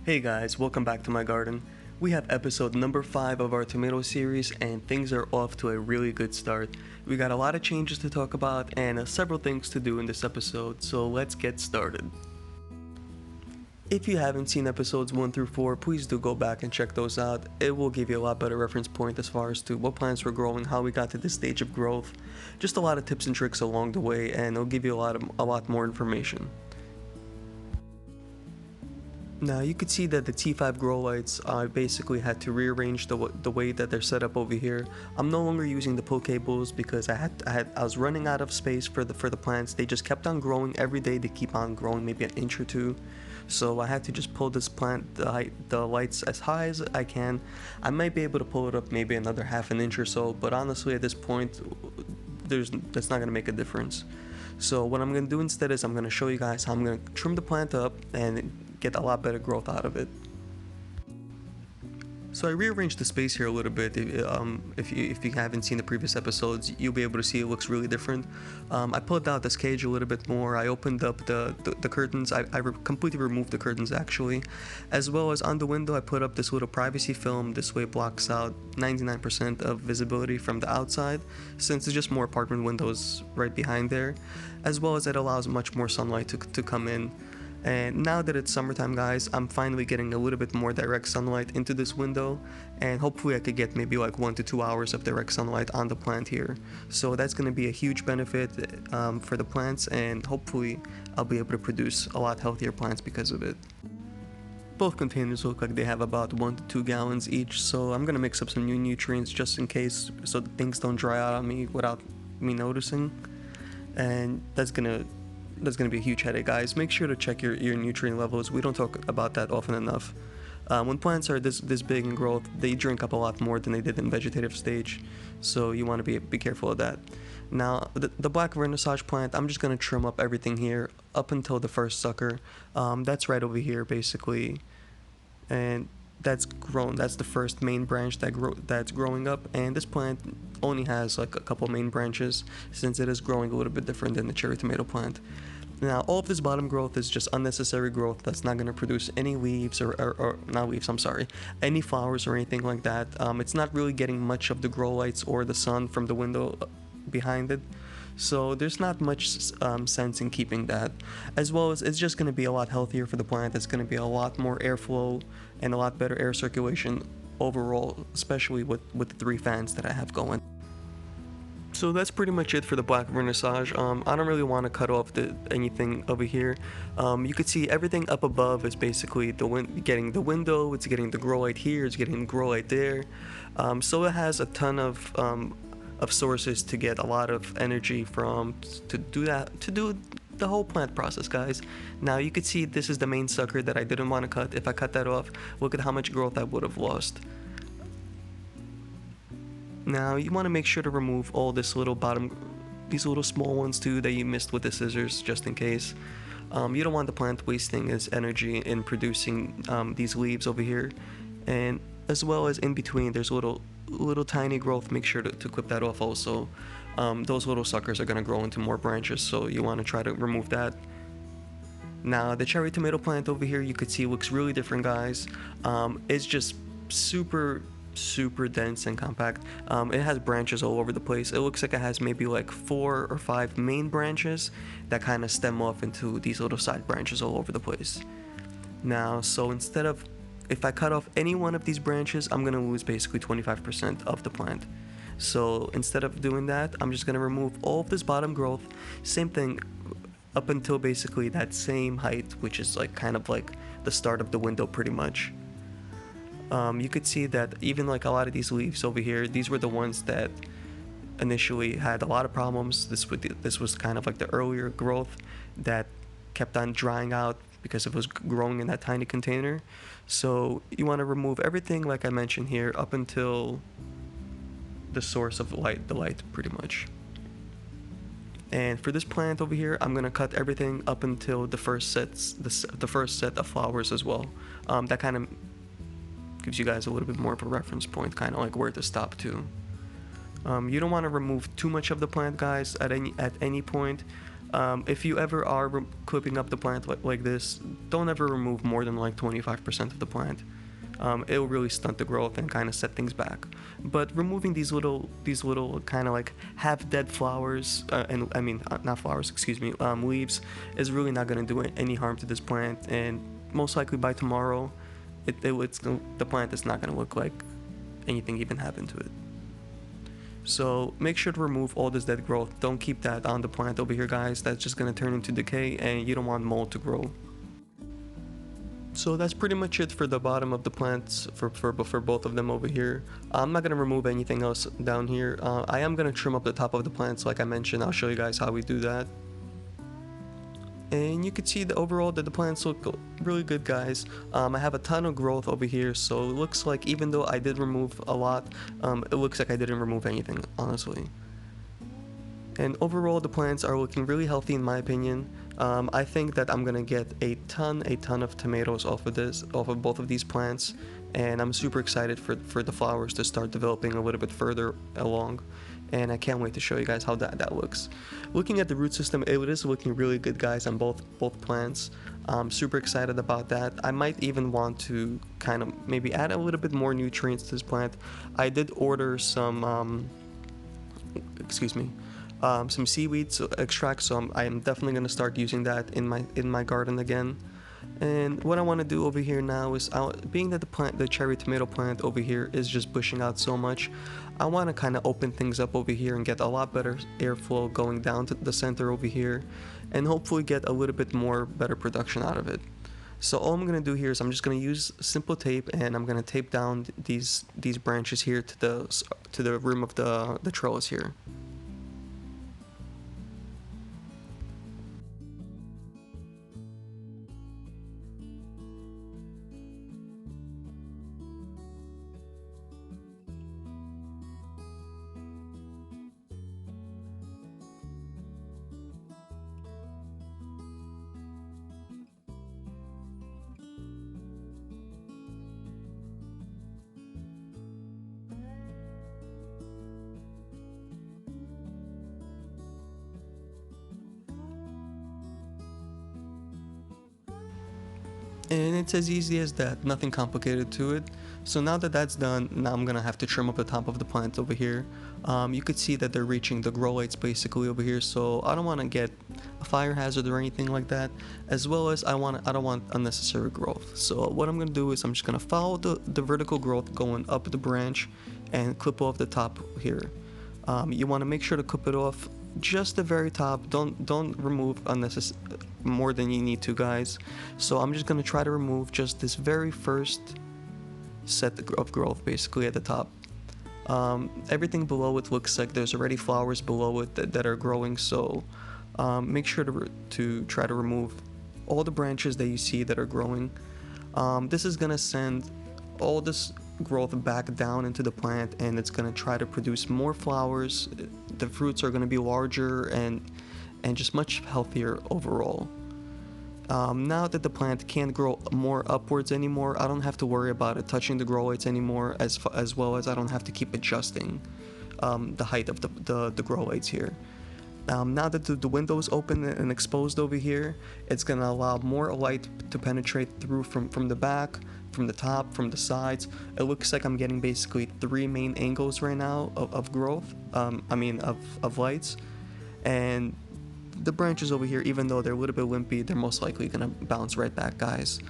Hey guys, welcome back to my garden. We have episode number 5 of our tomato series and things are off to a really good start. We got a lot of changes to talk about and several things to do in this episode, so let's get started. If you haven't seen episodes 1 through 4, please do go back and check those out. It will give you a lot better reference point as far as to what plants were growing, how we got to this stage of growth, just a lot of tips and tricks along the way, and it'll give you a lot more information. Now you could see that the T5 grow lights, I basically had to rearrange the way that they're set up over here. I'm no longer using the pull cables because I was running out of space for the plants. They just kept on growing every day. They keep on growing maybe an inch or two. So I had to just pull this plant, the lights as high as I can. I might be able to pull it up maybe another half an inch or so, but honestly at this point, that's not gonna make a difference. So what I'm gonna do instead is I'm gonna show you guys how I'm gonna trim the plant up and get a lot better growth out of it. So I rearranged the space here a little bit. If you haven't seen the previous episodes, you'll be able to see it looks really different. I pulled out this cage a little bit more. I opened up the curtains. I completely removed the curtains actually, as well as on the window I put up this little privacy film. This way it blocks out 99% of visibility from the outside, since it's just more apartment windows right behind there, as well as it allows much more sunlight to come in. And now that it's summertime, guys, I'm finally getting a little bit more direct sunlight into this window, and hopefully I could get maybe like 1 to 2 hours of direct sunlight on the plant here. So that's going to be a huge benefit for the plants, and hopefully I'll be able to produce a lot healthier plants because of it. Both containers look like they have about 1 to 2 gallons each, so I'm going to mix up some new nutrients just in case, so that things don't dry out on me without me noticing. And that's gonna be a huge headache, guys. Make sure to check your nutrient levels. We don't talk about that often enough. When plants are this big in growth, they drink up a lot more than they did in vegetative stage, so you want to be careful of that. Now the black Vernissage plant, I'm just going to trim up everything here up until the first sucker. That's right over here basically, and that's grown. That's the first main branch that's growing up, and this plant only has like a couple main branches since it is growing a little bit different than the cherry tomato plant. Now all of this bottom growth is just unnecessary growth that's not going to produce any leaves or not leaves, I'm sorry, any flowers or anything like that. It's not really getting much of the grow lights or the sun from the window behind it, so there's not much sense in keeping that. As well as it's just going to be a lot healthier for the plant. It's going to be a lot more airflow and a lot better air circulation overall, especially with the 3 fans that I have going. So that's pretty much it for the black Vernissage. I don't really want to cut off anything over here. You could see everything up above is basically getting the window, it's getting the grow light here, it's getting the grow light there. So it has a ton of sources to get a lot of energy from to do the whole plant process, guys. Now you could see this is the main sucker that I didn't want to cut. If I cut that off, look at how much growth I would have lost. Now you want to make sure to remove all these little small ones too that you missed with the scissors, just in case. You don't want the plant wasting its energy in producing these leaves over here, and as well as in between there's little tiny growth. Make sure to clip that off also. Those little suckers are going to grow into more branches, so you want to try to remove that. Now the cherry tomato plant over here, you could see looks really different, guys. It's just super dense and compact. It has branches all over the place. It looks like it has maybe like 4 or 5 main branches that kind of stem off into these little side branches all over the place. Now, so if I cut off any one of these branches, I'm gonna lose basically 25% of the plant. So instead of doing that, I'm just gonna remove all of this bottom growth. Same thing up until basically that same height, which is like kind of like the start of the window pretty much. You could see that even like a lot of these leaves over here, these were the ones that initially had a lot of problems. This was kind of like the earlier growth that kept on drying out because it was growing in that tiny container. So you want to remove everything like I mentioned here up until the source of light, the light pretty much. And for this plant over here, I'm gonna cut everything up until the first set of flowers as well. That kind of gives you guys a little bit more of a reference point, kind of like where to stop to. You don't want to remove too much of the plant, guys, at any point. If you ever are clipping up the plant like this, don't ever remove more than like 25% of the plant. It'll really stunt the growth and kind of set things back. But removing these little kind of like half dead flowers, and I mean not flowers, excuse me, leaves, is really not going to do any harm to this plant. And most likely by tomorrow, the plant is not going to look like anything even happened to it. So make sure to remove all this dead growth. Don't keep that on the plant over here, guys. That's just going to turn into decay, and you don't want mold to grow. So that's pretty much it for the bottom of the plants for both of them over here. I'm not going to remove anything else down here. I am going to trim up the top of the plants like I mentioned. I'll show you guys how we do that. And you can see overall that the plants look really good, guys. I have a ton of growth over here, so it looks like even though I did remove a lot, it looks like I didn't remove anything, honestly. And overall the plants are looking really healthy in my opinion. I think that I'm gonna get a ton of tomatoes off of both of these plants, and I'm super excited for the flowers to start developing a little bit further along, and I can't wait to show you guys how that looks. Looking at the root system, it is looking really good, guys, on both plants. I'm super excited about that. I might even want to kind of maybe add a little bit more nutrients to this plant. I did order some some seaweed extract, so I am definitely going to start using that in my garden again. And what I want to do over here now is, being that the cherry tomato plant over here is just bushing out so much, I want to kind of open things up over here and get a lot better airflow going down to the center over here, and hopefully get a little bit more better production out of it. So all I'm going to do here is I'm just going to use simple tape, and I'm going to tape down these branches here to the rim of the trellis here. And it's as easy as that, nothing complicated to it. So now that that's done, now I'm gonna have to trim up the top of the plant over here. You could see that they're reaching the grow lights basically over here, so I don't want to get a fire hazard or anything like that, as well as I don't want unnecessary growth. So what I'm gonna do is I'm just gonna follow the vertical growth going up the branch and clip off the top here. You want to make sure to clip it off just the very top. Don't remove unnecessary more than you need to, guys. So I'm just gonna try to remove just this very first set of growth basically at the top. Everything below it looks like there's already flowers below it that are growing, so make sure to try to remove all the branches that you see that are growing. This is gonna send all this growth back down into the plant, and it's going to try to produce more flowers. The fruits are going to be larger and just much healthier overall. Now that the plant can't grow more upwards anymore, I don't have to worry about it touching the grow lights anymore, as well as I don't have to keep adjusting the height of the grow lights here. Now that the window is open and exposed over here, it's going to allow more light to penetrate through from the back, from the top, from the sides. It looks like I'm getting basically 3 main angles right now of growth, of lights. And the branches over here, even though they're a little bit limpy, they're most likely going to bounce right back, guys.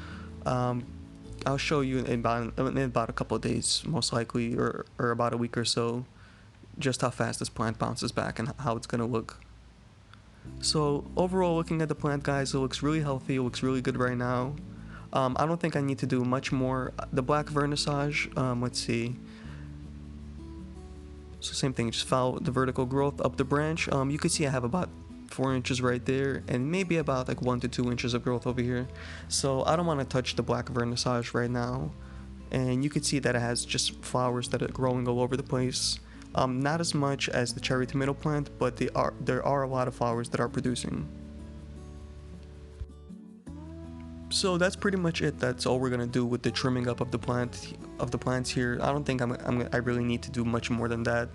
I'll show you in about a couple of days, most likely, or about a week or so, just how fast this plant bounces back and how it's going to look. So overall, looking at the plant, guys, it looks really healthy. It looks really good right now. I don't think I need to do much more. The black Vernissage, let's see. So same thing, just follow the vertical growth up the branch. You can see I have about 4 inches right there, and maybe about like 1 to 2 inches of growth over here. So I don't want to touch the black Vernissage right now. And you can see that it has just flowers that are growing all over the place. Not as much as the cherry tomato plant, but there are a lot of flowers that are producing. So that's pretty much it. That's all we're gonna do with the trimming up of the plants here. I don't think I really need to do much more than that.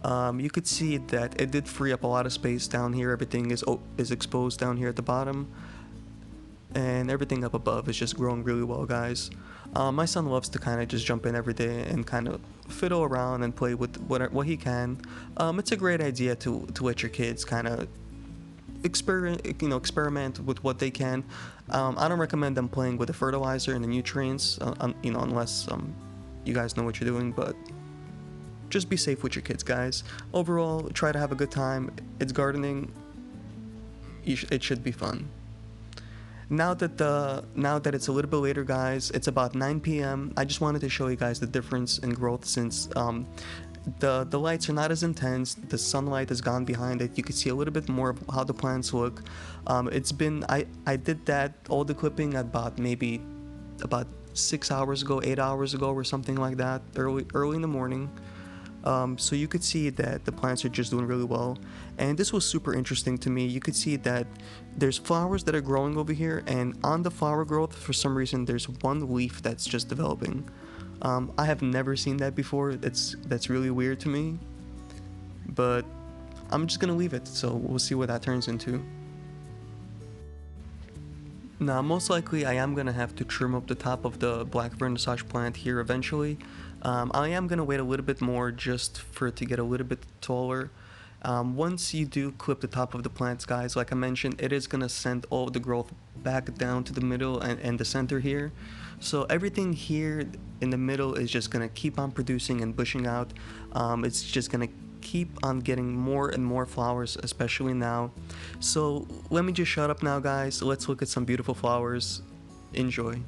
You could see that it did free up a lot of space down here. Everything is exposed down here at the bottom, and everything up above is just growing really well, guys. My son loves to kind of just jump in every day and kind of fiddle around and play with what he can. It's a great idea to let your kids kind of experiment with what they can. I don't recommend them playing with the fertilizer and the nutrients, unless you guys know what you're doing, but just be safe with your kids, guys. Overall, try to have a good time. It's gardening. It should be fun. Now that it's a little bit later, guys, it's about 9 p.m. I just wanted to show you guys the difference in growth since the lights are not as intense. The sunlight has gone behind it. You can see a little bit more of how the plants look. I did that all the clipping about maybe about 6 hours ago, 8 hours ago, or something like that, early in the morning. So you could see that the plants are just doing really well, and this was super interesting to me. You could see that there's flowers that are growing over here, and on the flower growth, for some reason, there's one leaf that's just developing. I have never seen that before. That's really weird to me, but I'm just gonna leave it, so we'll see what that turns into. Now, most likely I am going to have to trim up the top of the black Vernissage plant here eventually. I am going to wait a little bit more just for it to get a little bit taller. Once you do clip the top of the plants, guys, like I mentioned, it is going to send all the growth back down to the middle and the center here. So everything here in the middle is just going to keep on producing and bushing out. It's just going to keep on getting more and more flowers, especially now. So let me just shut up now, guys. Let's look at some beautiful flowers. Enjoy.